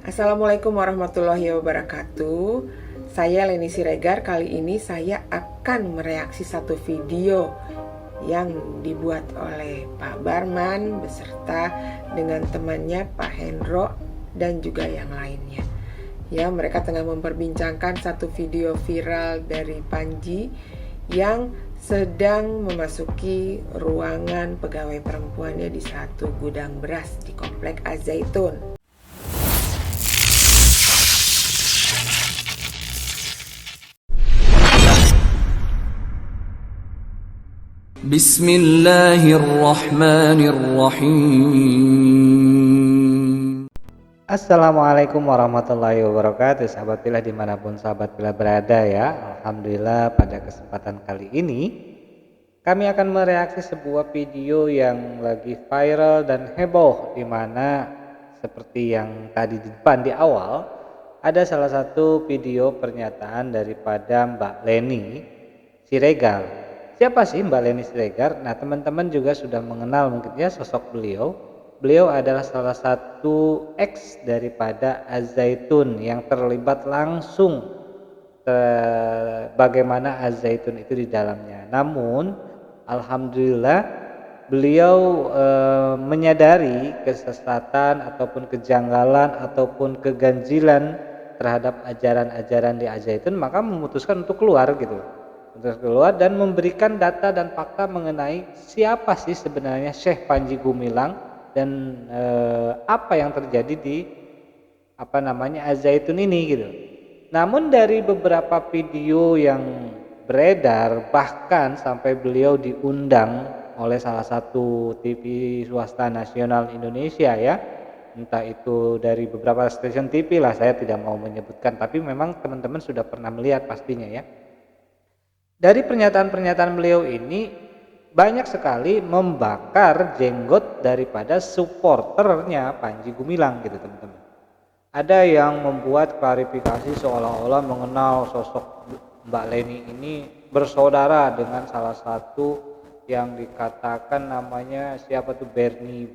Assalamualaikum warahmatullahi wabarakatuh. Saya Leni Siregar. Kali ini saya akan mereaksi satu video yang dibuat oleh Pak Barman beserta dengan temannya Pak Hendro dan juga yang lainnya. Ya, mereka tengah memperbincangkan satu video viral dari Panji yang sedang memasuki ruangan pegawai perempuannya di satu gudang beras di Komplek Az-Zaitun. Bismillahirrahmanirrahim. Assalamualaikum warahmatullahi wabarakatuh. Sahabat Pilah dimanapun sahabat Pilah berada ya. Alhamdulillah pada kesempatan kali ini kami akan mereaksi sebuah video yang lagi viral dan heboh, dimana seperti yang tadi di depan di awal ada salah satu video pernyataan daripada Mbak Leni Siregar. Siapa sih Mbak Leni Siregar? Nah, teman-teman juga sudah mengenal mungkin ya sosok beliau. Beliau adalah salah satu ex daripada Az-Zaitun yang terlibat langsung bagaimana Az-Zaitun itu di dalamnya. Namun alhamdulillah beliau menyadari kesesatan ataupun kejanggalan ataupun keganjilan terhadap ajaran-ajaran di Az-Zaitun, maka memutuskan untuk keluar gitu. Untuk keluar dan memberikan data dan fakta mengenai siapa sih sebenarnya Syekh Panji Gumilang dan apa yang terjadi di Az-Zaitun ini gitu. Namun dari beberapa video yang beredar, bahkan sampai beliau diundang oleh salah satu TV swasta nasional Indonesia ya, entah itu dari beberapa stasiun TV lah, saya tidak mau menyebutkan, tapi memang teman-teman sudah pernah melihat pastinya ya. Dari pernyataan-pernyataan beliau ini banyak sekali membakar jenggot daripada supporternya Panji Gumilang gitu teman-teman. Ada yang membuat klarifikasi seolah-olah mengenal sosok Mbak Leni ini bersaudara dengan salah satu yang dikatakan namanya siapa tuh Berni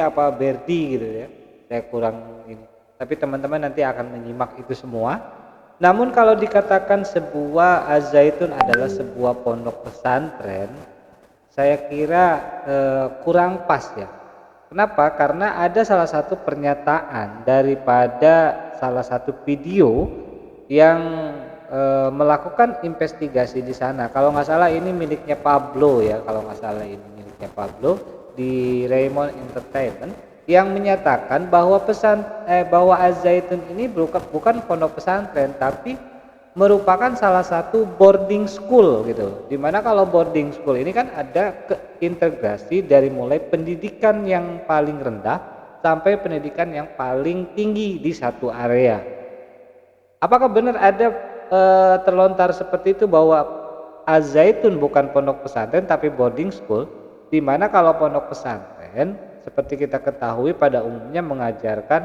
apa Berdi gitu ya. Saya kurang ini. Tapi teman-teman nanti akan menyimak itu semua. Namun kalau dikatakan sebuah Az-Zaitun adalah sebuah pondok pesantren, saya kira kurang pas ya. Kenapa? Karena ada salah satu pernyataan daripada salah satu video yang melakukan investigasi di sana. Kalau nggak salah ini miliknya Pablo ya, kalau nggak salah ini miliknya Pablo di Raymond Entertainment, yang menyatakan bahwa bahwa Az-Zaitun ini bukan pondok pesantren tapi merupakan salah satu boarding school gitu. Dimana kalau boarding school ini kan ada keintegrasi dari mulai pendidikan yang paling rendah sampai pendidikan yang paling tinggi di satu area. Apakah benar ada terlontar seperti itu bahwa Az-Zaitun bukan pondok pesantren tapi boarding school, dimana kalau pondok pesantren seperti kita ketahui pada umumnya mengajarkan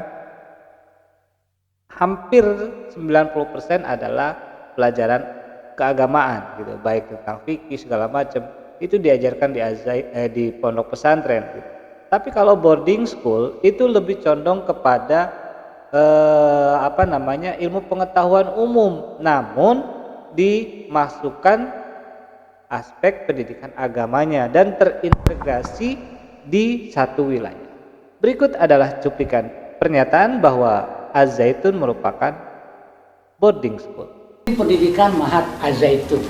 hampir 90% adalah pelajaran keagamaan gitu, baik tentang fikih segala macam itu diajarkan di pondok pesantren gitu. Tapi kalau boarding school itu lebih condong kepada ilmu pengetahuan umum, namun dimasukkan aspek pendidikan agamanya dan terintegrasi di satu wilayah. Berikut adalah cuplikan pernyataan bahwa Az-Zaitun merupakan boarding school. Pendidikan Mahat Az-Zaitun.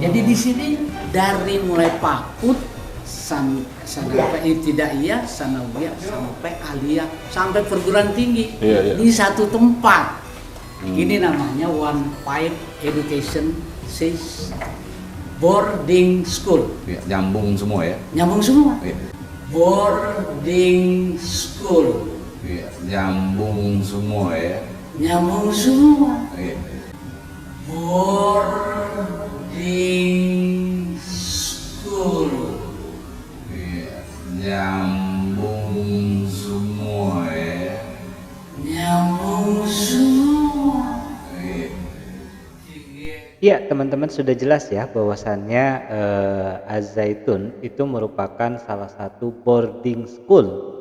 Jadi di sini dari mulai PAUD sampai ibtidaiyah, sanawiyah, sampai aliyah, sampai perguruan tinggi di satu tempat. Ini namanya One Pipe Education Boarding School. Ya, nyambung semua ya. Nyambung semua. Ya. Boarding School. Ya, nyambung semua ya. Nyambung semua. Ya. Boarding School. Ya, nyambung semua ya. Nyambung semua. Ya. Ya, teman-teman sudah jelas ya bahwasannya Az-Zaitun itu merupakan salah satu boarding school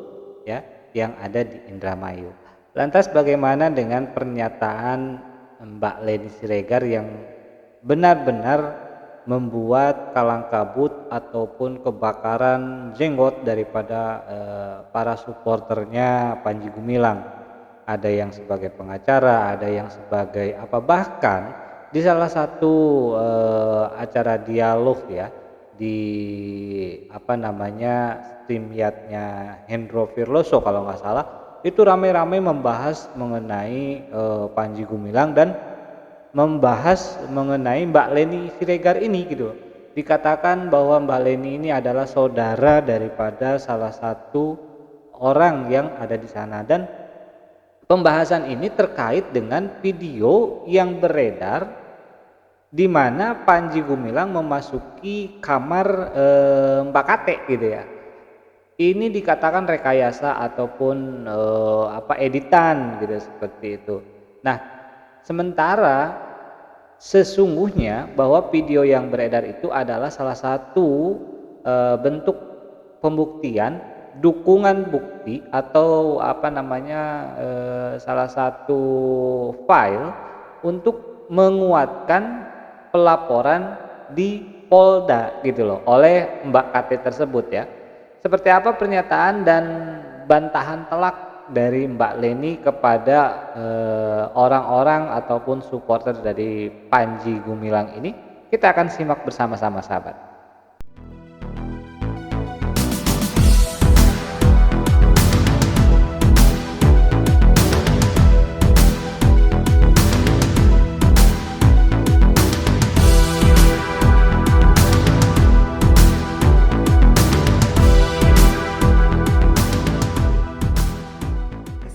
ya. yang ada di Indramayu. Lantas bagaimana dengan pernyataan Mbak Leni Siregar yang benar-benar membuat kalang kabut ataupun kebakaran jenggot daripada para supporternya Panji Gumilang? Ada yang sebagai pengacara, ada yang sebagai apa, bahkan di salah satu acara dialog ya di StreamYard-nya Hendro Firloso kalau nggak salah, itu ramai-ramai membahas mengenai Panji Gumilang dan membahas mengenai Mbak Leni Siregar ini gitu. Dikatakan bahwa Mbak Leni ini adalah saudara daripada salah satu orang yang ada di sana, dan pembahasan ini terkait dengan video yang beredar di mana Panji Gumilang memasuki kamar Mbak Kate gitu ya. Ini dikatakan rekayasa ataupun editan gitu, seperti itu. Nah, sementara sesungguhnya bahwa video yang beredar itu adalah salah satu bentuk pembuktian, dukungan bukti atau salah satu file untuk menguatkan pelaporan di Polda gitu loh oleh Mbak Kate tersebut ya. Seperti apa pernyataan dan bantahan telak dari Mbak Leni kepada orang-orang ataupun supporter dari Panji Gumilang ini? Kita akan simak bersama-sama sahabat.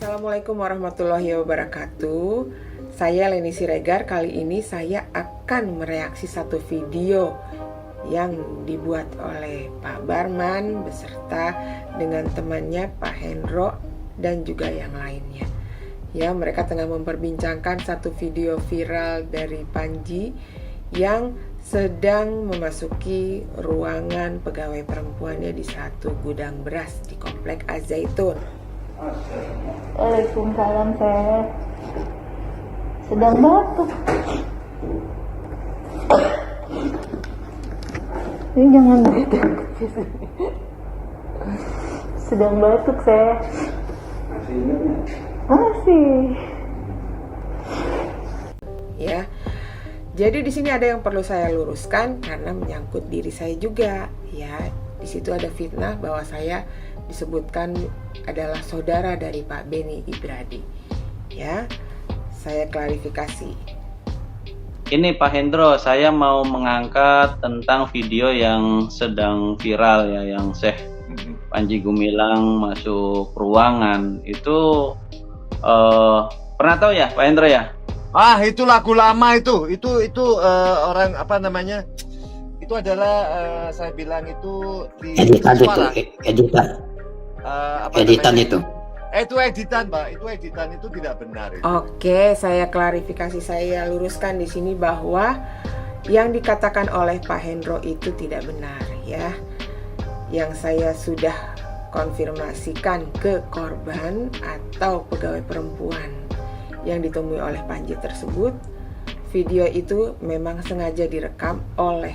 Assalamualaikum warahmatullahi wabarakatuh. Saya Leni Siregar. Kali ini saya akan mereaksi satu video yang dibuat oleh Pak Barman beserta dengan temannya Pak Hendro dan juga yang lainnya. Ya, mereka tengah memperbincangkan satu video viral dari Panji yang sedang memasuki ruangan pegawai perempuannya di satu gudang beras di Komplek Az-Zaitun. Waalaikumsalam, saya sedang batuk. Ini jangan batuk. Sedang batuk saya. Masih. Ya. Jadi di sini ada yang perlu saya luruskan karena menyangkut diri saya juga, ya. Di situ ada fitnah bahwa saya disebutkan adalah saudara dari Pak Beni Ibradi. Ya, saya klarifikasi. Ini Pak Hendro, saya mau mengangkat tentang video yang sedang viral ya, yang Syekh Panji Gumilang masuk ruangan. Itu pernah tahu ya Pak Hendro ya? Ah, itu lagu lama itu orang apa namanya? Itu adalah saya bilang itu di editan suara. itu editan editan namanya? itu Itu editan, Mbak. Itu editan, itu tidak benar itu. Oke, saya klarifikasi, saya luruskan di sini bahwa yang dikatakan oleh Pak Hendro itu tidak benar ya. Yang saya sudah konfirmasikan ke korban atau pegawai perempuan yang ditemui oleh Panji tersebut, video itu memang sengaja direkam oleh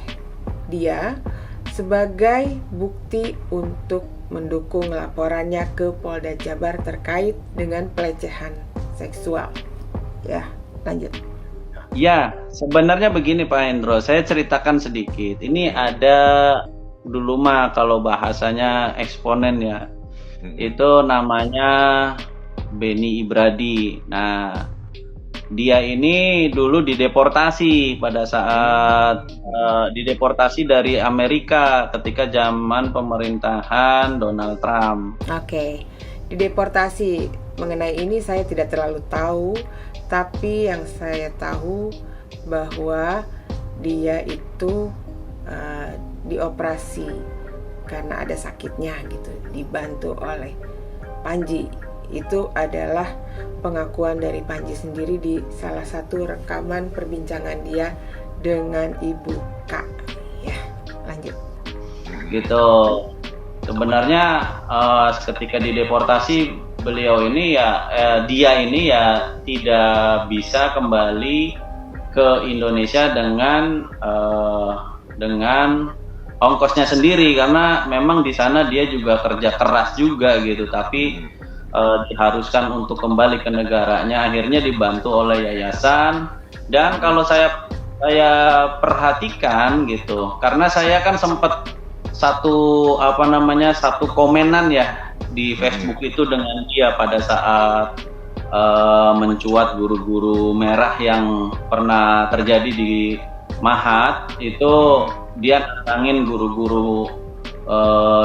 dia sebagai bukti untuk mendukung laporannya ke Polda Jabar terkait dengan pelecehan seksual. Ya, lanjut. Ya, sebenarnya begini Pak Hendro, saya ceritakan sedikit. Ini ada dulu mah kalau bahasanya eksponen ya, itu namanya Beni Ibradi. Nah, dia ini dulu dideportasi pada saat dideportasi dari Amerika ketika zaman pemerintahan Donald Trump. Oke, dideportasi mengenai ini saya tidak terlalu tahu, tapi yang saya tahu bahwa dia itu dioperasi karena ada sakitnya gitu, dibantu oleh Panji. Itu adalah pengakuan dari Panji sendiri di salah satu rekaman perbincangan dia dengan Ibu K. Ya, lanjut. Gitu. Sebenarnya ketika dideportasi beliau ini dia ini tidak bisa kembali ke Indonesia dengan ongkosnya sendiri, karena memang di sana dia juga kerja keras juga gitu, tapi diharuskan untuk kembali ke negaranya. Akhirnya dibantu oleh yayasan. Dan kalau saya perhatikan gitu, karena saya kan sempat satu komenan ya di Facebook itu dengan dia pada saat mencuat guru-guru merah yang pernah terjadi di Mahat. Itu dia nantangin guru-guru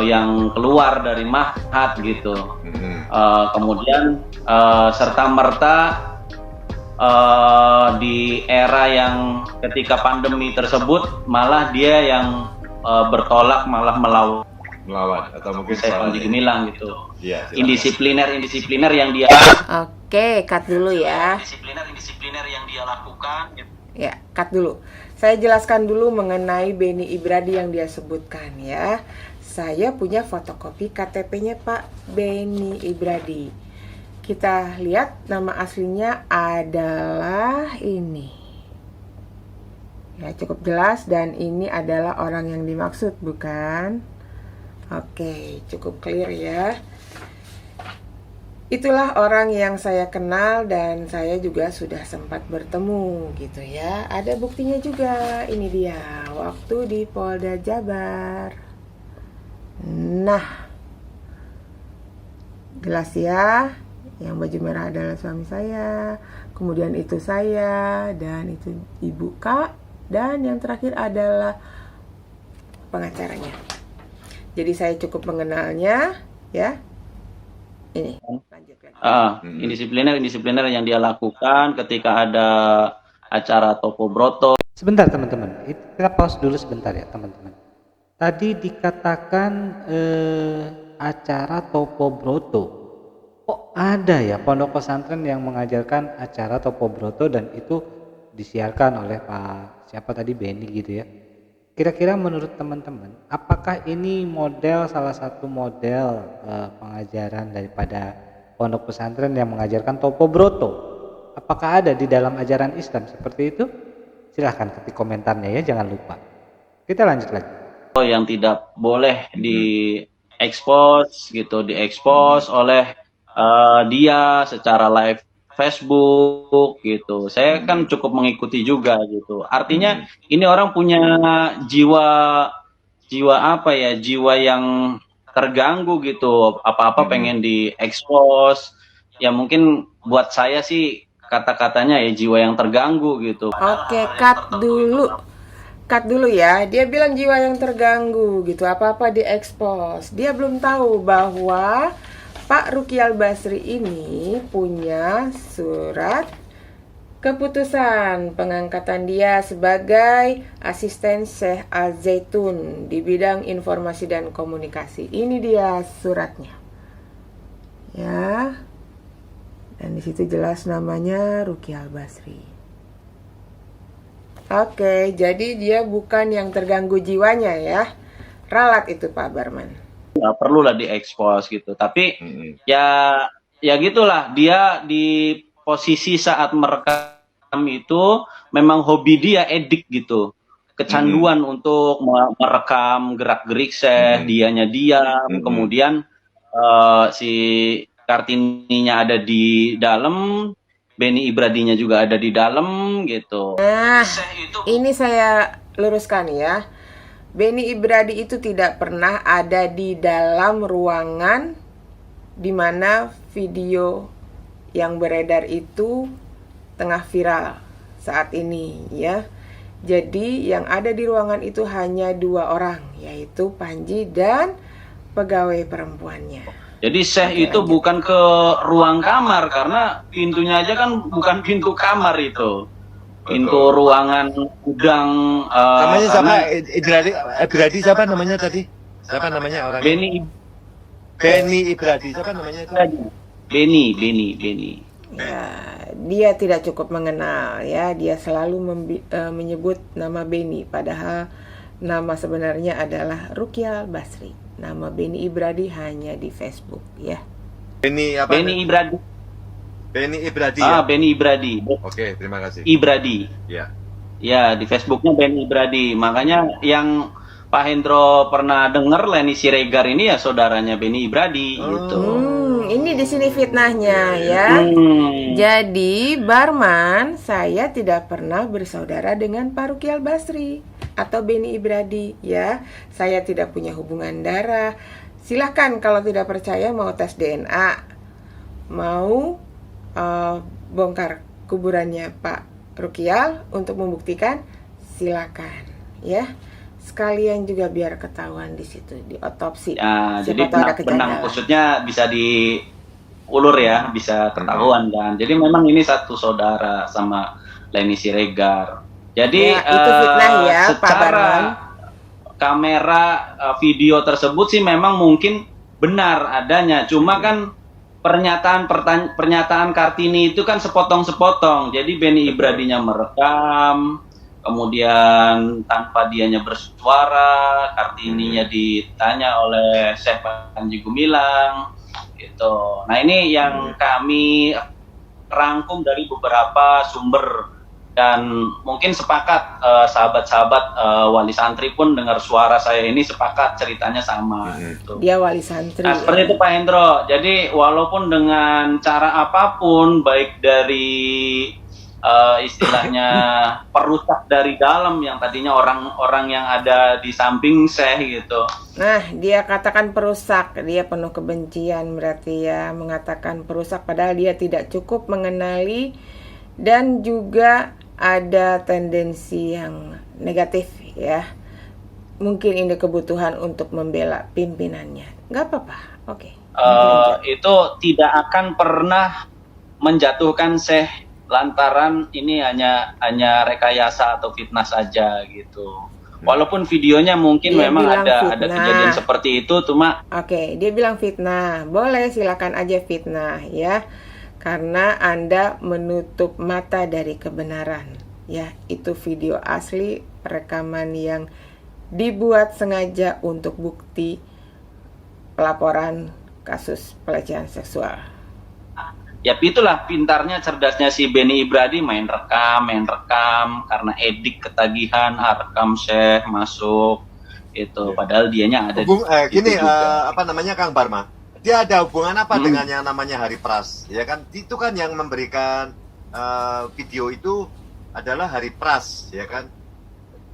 yang keluar dari Mahat gitu. Kemudian serta merta di era yang ketika pandemi tersebut malah dia yang bertolak, malah melawan atau mungkin saya Panji Gumilang gitu. Iya, indisipliner yang dia Oke, cut dulu ya. indisipliner yang dia lakukan gitu. Ya, cut dulu. Saya jelaskan dulu mengenai Beni Ibradi yang dia sebutkan ya. Saya punya fotokopi KTP-nya Pak Beni Ibradi. Kita lihat nama aslinya adalah ini. Ya, cukup jelas, dan ini adalah orang yang dimaksud, bukan? Oke, cukup clear ya. Itulah orang yang saya kenal dan saya juga sudah sempat bertemu gitu ya. Ada buktinya juga, ini dia waktu di Polda Jabar. Nah, jelas ya, yang baju merah adalah suami saya, kemudian itu saya, dan itu ibu Kak, dan yang terakhir adalah pengacaranya. Jadi saya cukup mengenalnya ya. Ini lanjut lagi. Indisipliner yang dia lakukan ketika ada acara Topo Broto. Sebentar teman-teman, kita pause dulu sebentar ya teman-teman. Tadi dikatakan acara Topo Broto. Kok ada ya pondok pesantren yang mengajarkan acara Topo Broto dan itu disiarkan oleh Pak siapa tadi, Beni gitu ya. Kira-kira menurut teman-teman, apakah ini salah satu model pengajaran daripada pondok pesantren yang mengajarkan Topo Broto? Apakah ada di dalam ajaran Islam seperti itu? Silahkan ketik komentarnya ya, jangan lupa. Kita lanjut lagi. Yang tidak boleh diekspos oleh dia secara live Facebook gitu. Saya kan cukup mengikuti juga gitu. Artinya ini orang punya jiwa yang terganggu gitu. Apa-apa pengen diekspos. Ya mungkin buat saya sih kata-katanya ya jiwa yang terganggu gitu. Oke, cut dulu ya. Dia bilang jiwa yang terganggu gitu. Apa-apa diekspos. Dia belum tahu bahwa Pak Ruki Al-Basri ini punya surat keputusan pengangkatan dia sebagai asisten Syekh Al-Zaitun di bidang informasi dan komunikasi. Ini dia suratnya. Ya. Dan di situ jelas namanya Ruki Al-Basri. Oke, jadi dia bukan yang terganggu jiwanya ya. Ralat itu Pak Barman. Nggak perlu lah diekspos gitu, tapi ya gitulah, dia di posisi saat merekam itu memang hobi dia, edik gitu, kecanduan untuk merekam gerak-gerik dianya diam, kemudian si Kartininya ada di dalam, Beni Ibradinya juga ada di dalam gitu. Nah, ini saya luruskan ya. Beni Ibradi itu tidak pernah ada di dalam ruangan di mana video yang beredar itu tengah viral saat ini ya. Jadi yang ada di ruangan itu hanya 2 orang, yaitu Panji dan pegawai perempuannya. Jadi Syekh itu bukan ke ruang kamar, karena pintunya aja kan bukan pintu kamar itu. Pintu ruangan gudang. Namanya siapa? Ibradi siapa namanya tadi? Siapa namanya orang? Beni Ibradi. Siapa namanya itu? Beni. Ya, dia tidak cukup mengenal ya. Dia selalu menyebut nama Beni, padahal nama sebenarnya adalah Ruki Al-Basri. Nama Beni Ibradi hanya di Facebook ya. Beni apa? Beni Ibradi. Beni Ibradi ya? Beni Ibradi. Oke, terima kasih. Ibradi. Ya. Ya, di Facebooknya Beni Ibradi. Makanya yang Pak Hendro pernah dengar Leni Siregar ini ya saudaranya Beni Ibradi gitu. Ini di sini fitnahnya ya. Jadi Barman, saya tidak pernah bersaudara dengan Pak Ruki Al-Basri atau Beni Ibradi ya. Saya tidak punya hubungan darah. Silahkan kalau tidak percaya mau tes DNA, mau bongkar kuburannya Pak Rukial untuk membuktikan, silakan ya. Sekalian juga biar ketahuan di situ, di otopsi. Ya, Siapa jadi tahu ada benang kejanggalan. kusutnya bisa diulur ya, bisa ketahuan kan. Jadi memang ini satu saudara sama Leni Siregar. Jadi Ya, itu fitnah ya, Pak secara Barman. kamera video tersebut sih memang mungkin benar adanya. Cuma kan pernyataan Kartini itu kan sepotong-sepotong. Jadi Beni Ibradinya merekam, kemudian tanpa dianya bersuara, Kartininya ditanya oleh Syekh Panji Gumilang gitu. Nah, ini yang kami rangkum dari beberapa sumber dan mungkin sepakat sahabat-sahabat wali santri pun dengar suara saya ini sepakat ceritanya sama gitu. Dia wali santri. Nah, seperti itu Pak Hendro. Jadi walaupun dengan cara apapun, baik dari istilahnya perusak dari dalam yang tadinya orang-orang yang ada di samping Syekh gitu. Nah, dia katakan perusak, dia penuh kebencian berarti ya, mengatakan perusak padahal dia tidak cukup mengenali dan juga ada tendensi yang negatif ya. Mungkin ini kebutuhan untuk membela pimpinannya. Nggak apa-apa, oke. Itu tidak akan pernah menjatuhkan Syekh lantaran ini hanya rekayasa atau fitnah saja gitu. Walaupun videonya mungkin Dia memang bilang ada fitnah. kejadian seperti itu, cuma Oke, dia bilang fitnah. Boleh, silakan aja fitnah ya. Karena Anda menutup mata dari kebenaran. Ya, itu video asli, rekaman yang dibuat sengaja untuk bukti pelaporan kasus pelecehan seksual. ya itulah pintarnya, cerdasnya si Beni Ibradi main rekam karena edik ketagihan, rekam Syekh masuk itu. Padahal dianya ada gini, juga. apa namanya Kang Barma? Dia ada hubungan apa dengan yang namanya Hari Pras? Ya kan, itu kan yang memberikan video itu adalah Hari Pras, ya kan?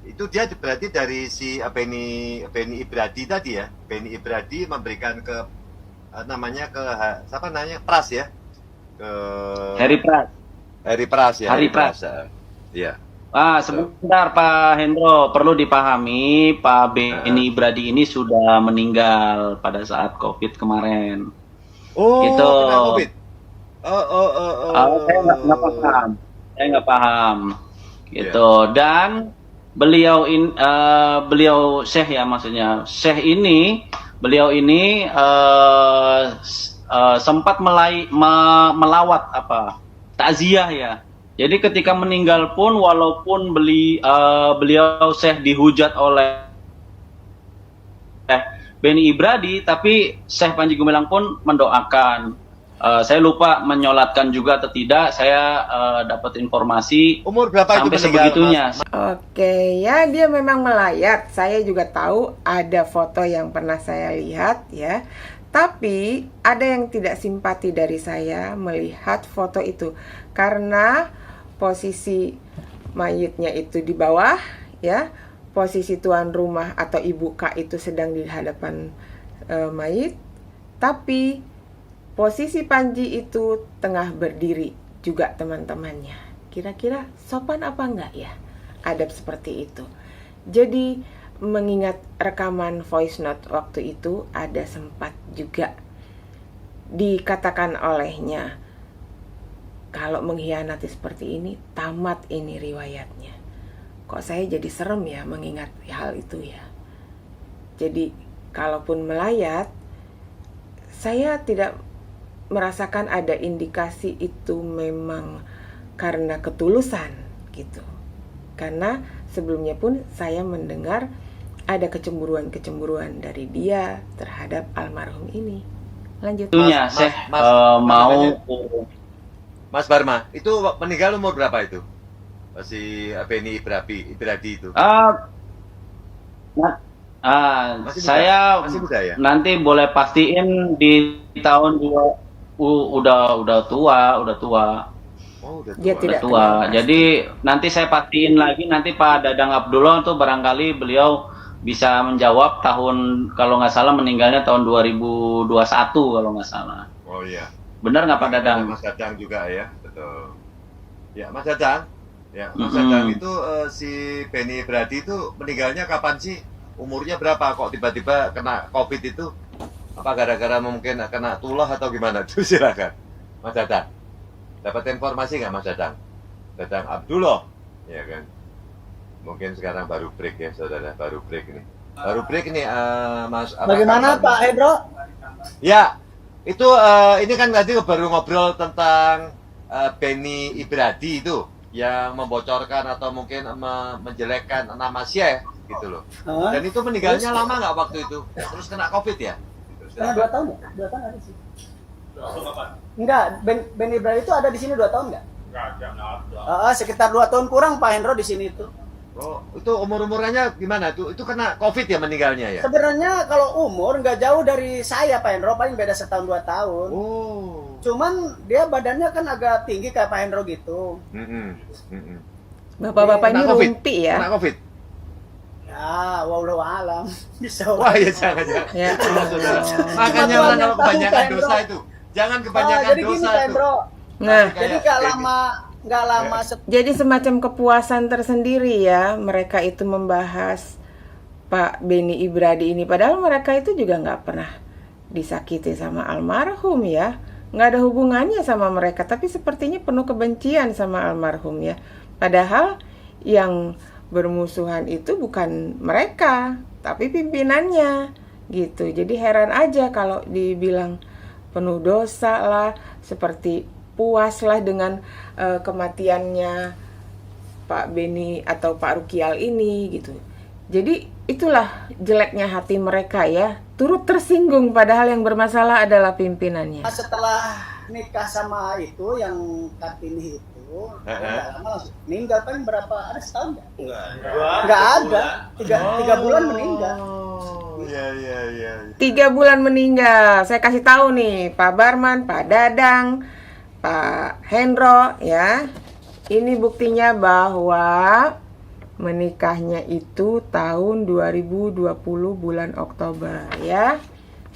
Itu dia berarti dari si Beni Ibradi tadi ya. Beni Ibradi memberikan ke namanya ke siapa namanya Pras ya? Ke Hari Pras. Hari Pras ya. Hari Pras. Iya. Sebentar Pak Hendro, perlu dipahami Pak Beni Ibradi ini sudah meninggal pada saat COVID kemarin. Oh, gitu. kena COVID. Saya nggak paham. Gitu. Dan beliau Syekh ya, maksudnya Syekh ini, beliau ini sempat melawat takziah ya. Jadi ketika meninggal pun, walaupun beliau Syekh dihujat oleh Beni Ibradi, tapi Syekh Panji Gumilang pun mendoakan. Saya lupa menyolatkan juga atau tidak. Saya dapat informasi umur berapa itu sampai meninggal, sebegitunya. Oke, ya dia memang melayat. Saya juga tahu ada foto yang pernah saya lihat ya. Tapi ada yang tidak simpati dari saya melihat foto itu karena posisi mayitnya itu di bawah ya. Posisi tuan rumah atau ibu K itu sedang di hadapan mayit. Tapi posisi Panji itu tengah berdiri juga teman-temannya. Kira-kira sopan apa enggak ya adab seperti itu? Jadi mengingat rekaman voice note waktu itu ada sempat juga dikatakan olehnya, kalau mengkhianati seperti ini tamat ini riwayatnya. Kok saya jadi serem ya mengingat hal itu ya. Jadi kalaupun melayat, saya tidak merasakan ada indikasi itu memang karena ketulusan gitu. Karena sebelumnya pun saya mendengar ada kecemburuan-kecemburuan dari dia terhadap almarhum ini Lanjut. Itunya Mas- Syekh Mas- mau Mas Barma, itu meninggal umur berapa itu? Si Beni Ibradi itu. ah, Masih muda? saya Masih muda ya? nanti boleh pastiin di tahun udah tua. Oh, udah Dia tua. tidak Tua. kenal pasti. Jadi nanti saya pastiin lagi, nanti Pak Dadang Abdullah tuh barangkali beliau bisa menjawab tahun, kalau nggak salah meninggalnya tahun 2021 kalau nggak salah. Oh iya. Benar nggak Pak Dadang? Mas Dadang juga ya, betul. Ya, Mas Dadang. Ya, Mas Mm-mm. Dadang itu si Beni Ibradi itu meninggalnya kapan sih? Umurnya berapa? Kok tiba-tiba kena COVID itu? Apa gara-gara mungkin kena tulah atau gimana? Tuh silakan. Mas Dadang. Dapat informasi nggak Mas Dadang? Dadang Abdullah, ya kan? Mungkin sekarang baru break ya, saudara. Baru break nih. Baru break nih, Mas. Bagaimana Pak Hendro? Ya, itu ini kan tadi baru ngobrol tentang Beni Ibradi itu yang membocorkan atau mungkin menjelekkan nama Syekh gitu loh. Dan itu meninggalnya lama nggak waktu itu? Terus kena COVID ya? Karena 2 tahun ya? 2 tahun ada sih. Enggak, Ben Ibrahim itu ada di sini 2 tahun enggak? Enggak, sekitar 2 tahun kurang Pak Hendro di sini itu. Oh, itu umur-umurannya gimana tuh? Itu kena COVID ya meninggalnya ya? Sebenarnya kalau umur nggak jauh dari saya Pak Hendro, paling beda setahun 2 tahun. Oh. Cuman dia badannya kan agak tinggi kayak Pak Hendro gitu. Bapak-bapak ini Kena COVID? rumpi ya. Kena COVID? Ya, wallahu alam. Bisa. Wah ya jangan. Ya. Saudara. Allah. Makanya Cuma orang Tuhan kalau yang tahu, kebanyakan Pak dosa Hendro. itu. Jangan kebanyakan Jadi gini dosa Pak tuh. Hendro. Nah, Jadi nggak lama jadi semacam kepuasan tersendiri ya mereka itu membahas Pak Beni Ibradi ini. Padahal mereka itu juga nggak pernah disakiti sama almarhum ya. Nggak ada hubungannya sama mereka. Tapi sepertinya penuh kebencian sama almarhum ya. Padahal yang bermusuhan itu bukan mereka, tapi pimpinannya gitu. Jadi heran aja kalau dibilang penuh dosa lah, seperti puaslah dengan kematiannya Pak Beni atau Pak Rukial ini gitu. Jadi itulah jeleknya hati mereka ya, turut tersinggung padahal yang bermasalah adalah pimpinannya. setelah nikah sama itu yang Kartini itu, nggak lama langsung meninggal. Paling berapa? Ada setahun nggak? Nggak ada. 3 bulan meninggal. Oh, iya. 3 bulan meninggal. Saya kasih tahu nih Pak Barman, Pak Dadang, Pak Hendro ya. Ini buktinya bahwa menikahnya itu tahun 2020 bulan Oktober ya.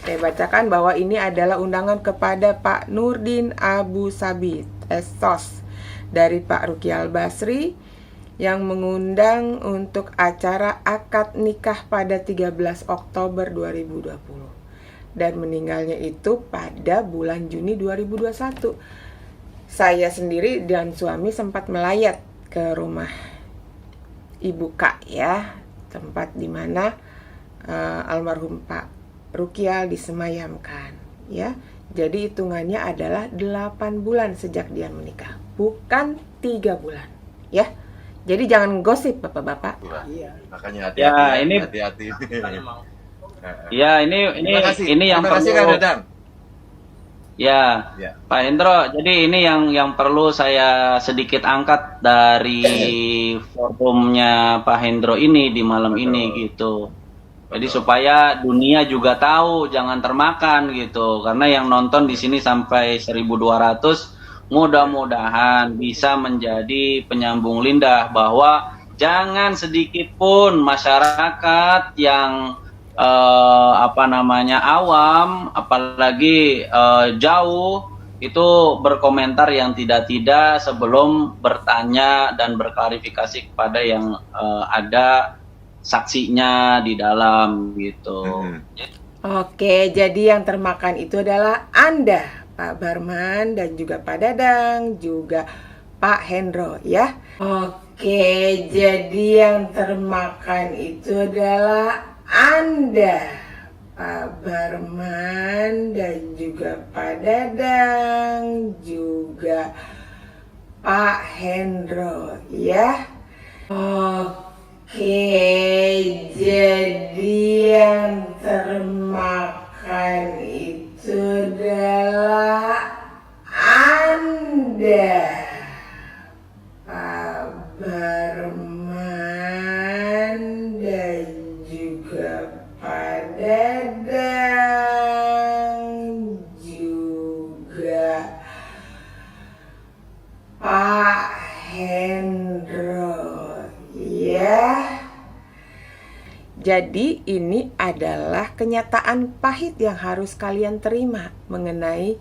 Saya bacakan bahwa ini adalah undangan kepada Pak Nurdin Abu Sabit Estos dari Pak Rukial Basri yang mengundang untuk acara akad nikah pada 13 Oktober 2020 dan meninggalnya itu pada bulan Juni 2021. Saya sendiri dan suami sempat melayat ke rumah Ibu Kak ya, tempat di mana almarhum Pak Rukial disemayamkan ya. Jadi hitungannya adalah 8 bulan sejak dia menikah, bukan 3 bulan ya. Jadi jangan gosip bapak-bapak. Iya. Makanya Ya, hati-hati. ini- Hati-hati. Ya, ini Terima kasih. yang Terima kasih perlu. Kang Dadang. Ya, Ya. Pak Hendro, jadi ini yang perlu saya sedikit angkat dari forumnya Pak Hendro ini di malam ini gitu. Jadi supaya dunia juga tahu, jangan termakan gitu. Karena yang nonton di sini sampai 1.200, mudah-mudahan bisa menjadi penyambung lidah bahwa jangan sedikit pun masyarakat yang awam, apalagi jauh itu berkomentar yang tidak sebelum bertanya dan berklarifikasi kepada yang ada saksinya di dalam gitu. Oke, jadi yang termakan itu adalah Anda, Pak Barman dan juga Pak Dadang, juga Pak Hendro ya. Oke, jadi yang termakan itu adalah Anda, Pak Barman dan juga Pak Dadang, juga Pak Hendro ya. Oke, jadi yang termakan itu Sudahlah Anda, Pak Barman dan juga Pak Dadang, juga Pak Hendro, ya. Jadi ini adalah kenyataan pahit yang harus kalian terima mengenai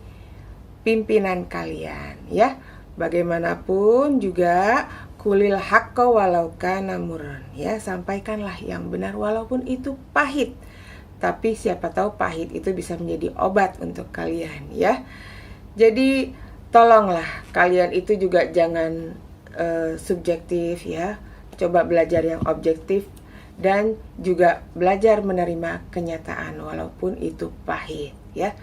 pimpinan kalian, ya. Bagaimanapun juga kulil haqqa walau kana murran, ya, sampaikanlah yang benar walaupun itu pahit. Tapi siapa tahu pahit itu bisa menjadi obat untuk kalian, ya. Jadi tolonglah kalian itu juga jangan subjektif, ya. Coba belajar yang objektif dan juga belajar menerima kenyataan walaupun itu pahit, ya.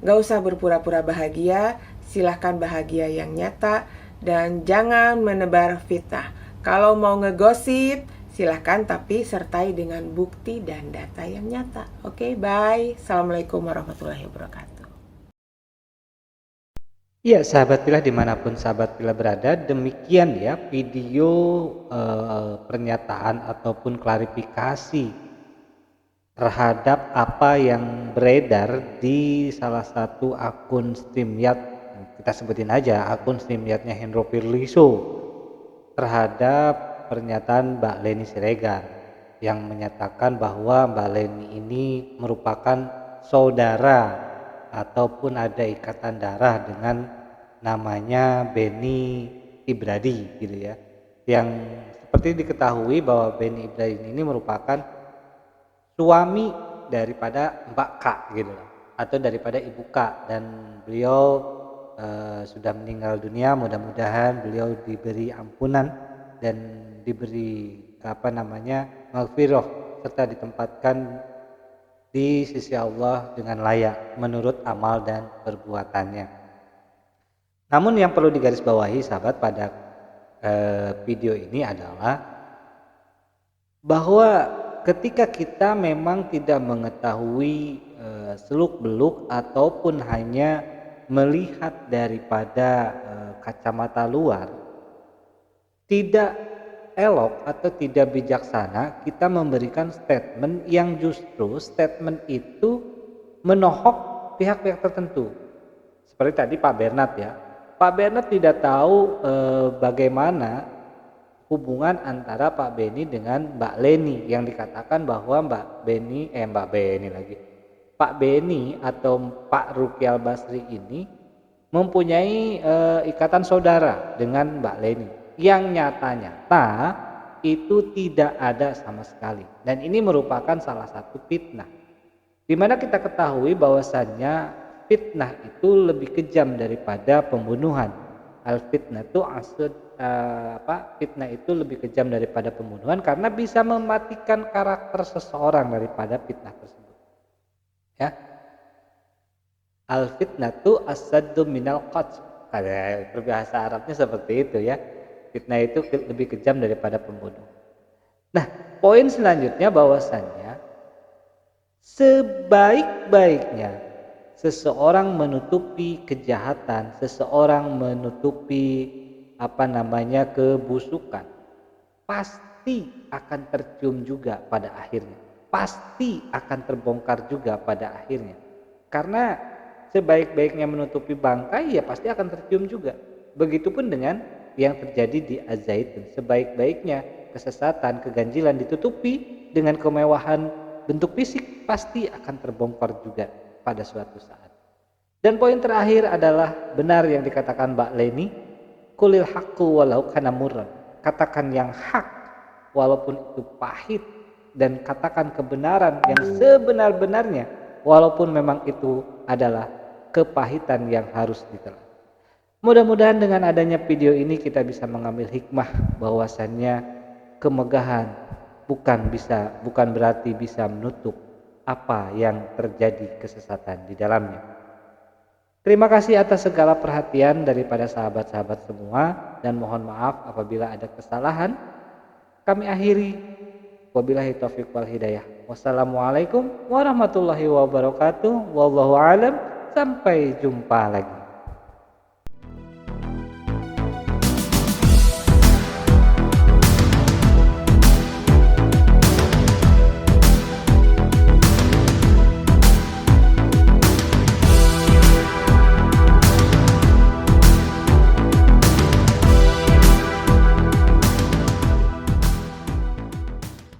Gak usah berpura-pura bahagia, silahkan bahagia yang nyata dan jangan menebar fitnah. Kalau mau ngegosip silahkan, tapi sertai dengan bukti dan data yang nyata. Oke, bye. Assalamualaikum warahmatullahi wabarakatuh. Ya, sahabat Pilah dimanapun sahabat Pilah berada, demikian ya video pernyataan ataupun klarifikasi terhadap apa yang beredar di salah satu akun StreamYard, kita sebutin aja akun StreamYardnya Hendro Firliso, terhadap pernyataan Mbak Leni Siregar yang menyatakan bahwa Mbak Leni ini merupakan saudara ataupun ada ikatan darah dengan namanya Benny Ibradi gitu ya. Yang seperti diketahui bahwa Benny Ibradi ini merupakan suami daripada Mbak K gitu atau daripada Ibu K, dan beliau sudah meninggal dunia. Mudah-mudahan beliau diberi ampunan dan diberi maghfirah serta ditempatkan di sisi Allah dengan layak menurut amal dan perbuatannya. Namun yang perlu digarisbawahi sahabat pada video ini adalah bahwa ketika kita memang tidak mengetahui seluk-beluk ataupun hanya melihat daripada kacamata luar, tidak elok atau tidak bijaksana kita memberikan statement yang justru statement itu menohok pihak-pihak tertentu. Seperti tadi Pak Bernard ya. Pak Bernard tidak tahu bagaimana hubungan antara Pak Benny dengan Mbak Leni, yang dikatakan bahwa Pak Benny atau Pak Ruki Al-Basri ini mempunyai ikatan saudara dengan Mbak Leni, yang nyata-nyata itu tidak ada sama sekali. Dan ini merupakan salah satu fitnah, di mana kita ketahui bahwasannya fitnah itu lebih kejam daripada pembunuhan. Fitnah itu lebih kejam daripada pembunuhan karena bisa mematikan karakter seseorang daripada fitnah tersebut. Ya. Al-fitnatu asaddu minal qatl. Berbahasa Arabnya seperti itu ya. Fitnah itu lebih kejam daripada pembunuh. Nah, poin selanjutnya bahwasannya sebaik-baiknya seseorang menutupi kejahatan, seseorang menutupi kebusukan, pasti akan tercium juga pada akhirnya. Pasti akan terbongkar juga pada akhirnya. Karena sebaik-baiknya menutupi bangkai ya pasti akan tercium juga. Begitupun dengan yang terjadi di Az-Zaitun. Sebaik-baiknya kesesatan, keganjilan ditutupi dengan kemewahan bentuk fisik, pasti akan terbongkar juga pada suatu saat. Dan poin terakhir adalah benar yang dikatakan Mbak Leni, kulil haqqu walau kana murran. Katakan yang hak walaupun itu pahit, dan katakan kebenaran yang sebenar-benarnya walaupun memang itu adalah kepahitan yang harus ditelan. Mudah-mudahan dengan adanya video ini kita bisa mengambil hikmah bahwasannya kemegahan bukan berarti bisa menutup apa yang terjadi kesesatan di dalamnya. Terima kasih atas segala perhatian daripada sahabat-sahabat semua, dan mohon maaf apabila ada kesalahan. Kami akhiri, wabillahi taufiq wal hidayah. Wassalamualaikum warahmatullahi wabarakatuh. Wallahu a'lam Sampai jumpa lagi.